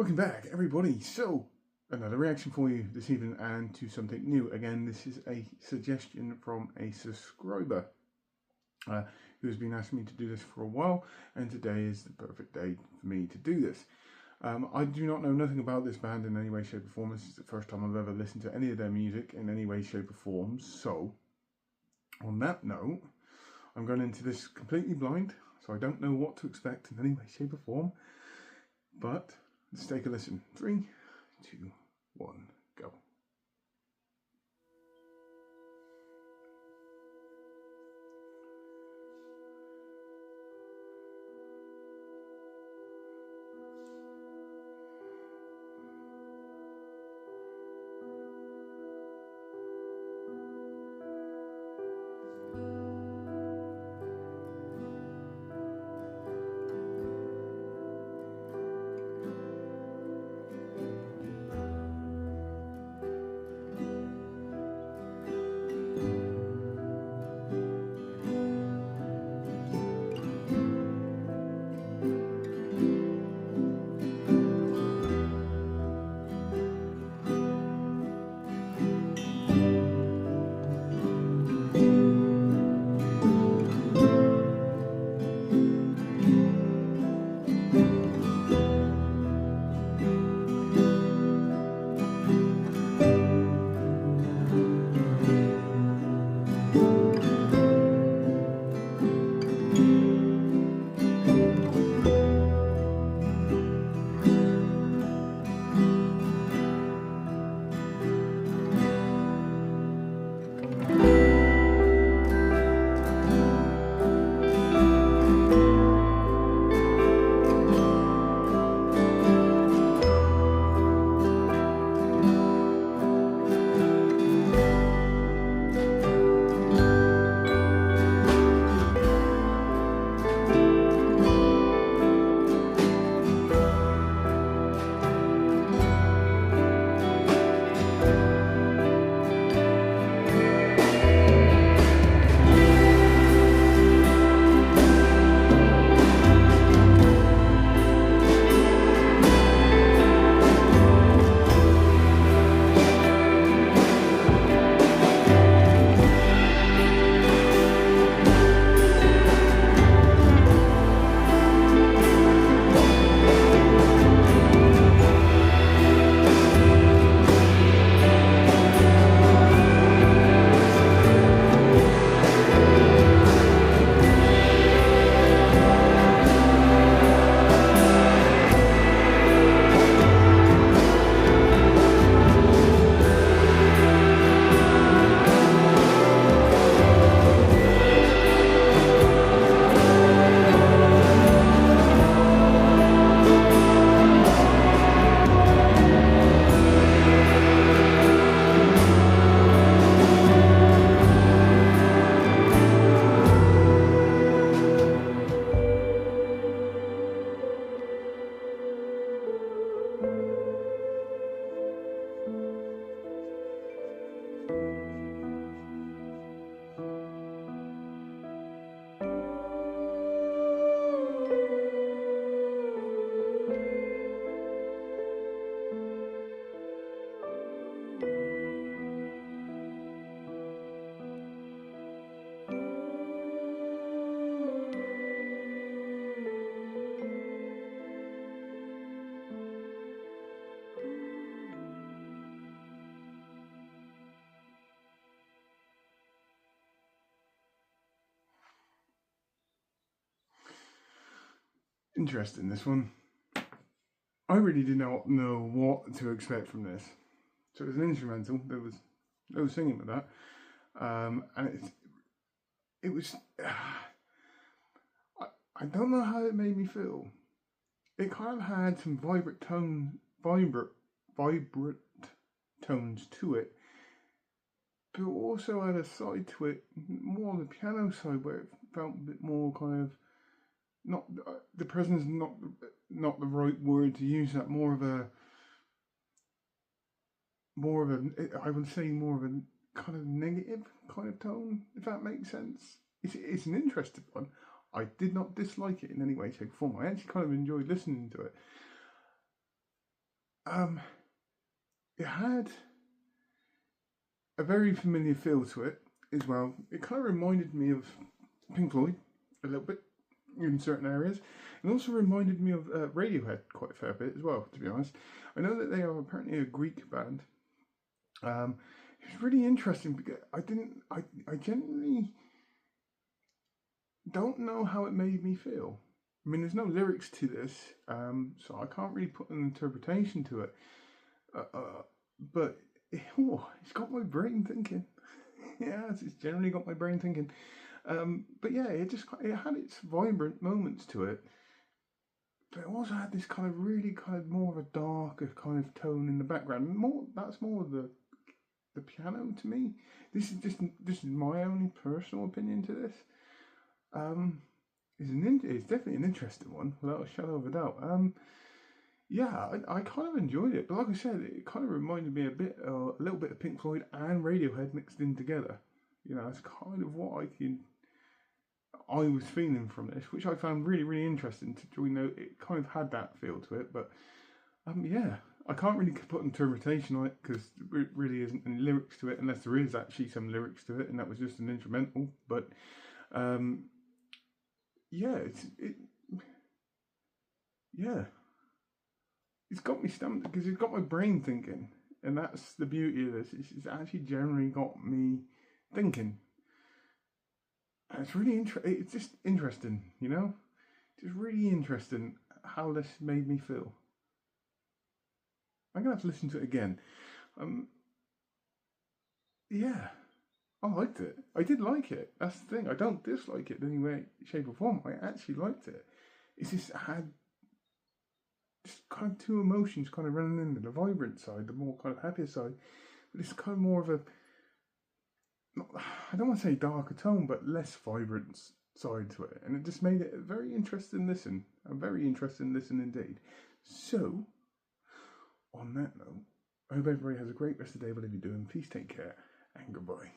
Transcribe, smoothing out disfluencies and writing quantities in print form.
Welcome back, everybody. So, another reaction for you this evening and to something new. Again, this is a suggestion from a subscriber who has been asking me to do this for a while, and today is the perfect day for me to do this. I do not know nothing about this band in any way, shape, or form. This is the first time I've ever listened to any of their music in any way, shape, or form. So, on that note, I'm going into this completely blind, so I don't know what to expect in any way, shape, or form. But let's take a listen. 3, 2, 1, go. Interesting, this one. I really did not know what to expect from this. So it was an instrumental. There was no singing with that, and it was. I don't know how it made me feel. It kind of had some vibrant tones to it, but also had a side to it, more on the piano side, where it felt a bit more kind of not the presence, not the right word to use. That more of a I would say more of a kind of negative kind of tone, if that makes sense. It's an interesting one. I did not dislike it in any way, shape, or form. I actually kind of enjoyed listening to it. It had a very familiar feel to it as well. It kind of reminded me of Pink Floyd a little bit in certain areas. It also reminded me of Radiohead quite a fair bit as well, to be honest. I know that they are apparently a Greek band. It's really interesting because I genuinely don't know how it made me feel. I mean, there's no lyrics to this, so I can't really put an interpretation to it. But it's got my brain thinking. Yes, it's generally got my brain thinking. But yeah, it had its vibrant moments to it, but it also had this kind of really kind of more of a darker kind of tone in the background. That's more the piano to me. This is my only personal opinion to this. It's definitely an interesting one without a shadow of a doubt. Yeah, I kind of enjoyed it, but like I said, it kind of reminded me a little bit of Pink Floyd and Radiohead mixed in together. You know, it's kind of what I was feeling from this, which I found really, really interesting. You know, it kind of had that feel to it, but yeah, I can't really put interpretation on it because there really isn't any lyrics to it, unless there is actually some lyrics to it, and that was just an instrumental. But yeah, yeah, it's got me stumped because it's got my brain thinking, and that's the beauty of this. It's actually generally got me thinking. And it's really It's just interesting, you know. Just really interesting how this made me feel. I'm gonna have to listen to it again. Um, yeah, I liked it. I did like it. That's the thing. I don't dislike it in any way, shape, or form. I actually liked it. It's just had just kind of two emotions kind of running in there, the vibrant side, the more kind of happier side, but it's kind of more of a, I don't want to say darker tone, but less vibrant side to it, and it just made it a very interesting listen, a very interesting listen indeed. So, on that note, I hope everybody has a great rest of the day, whatever you're doing. Please take care, and goodbye.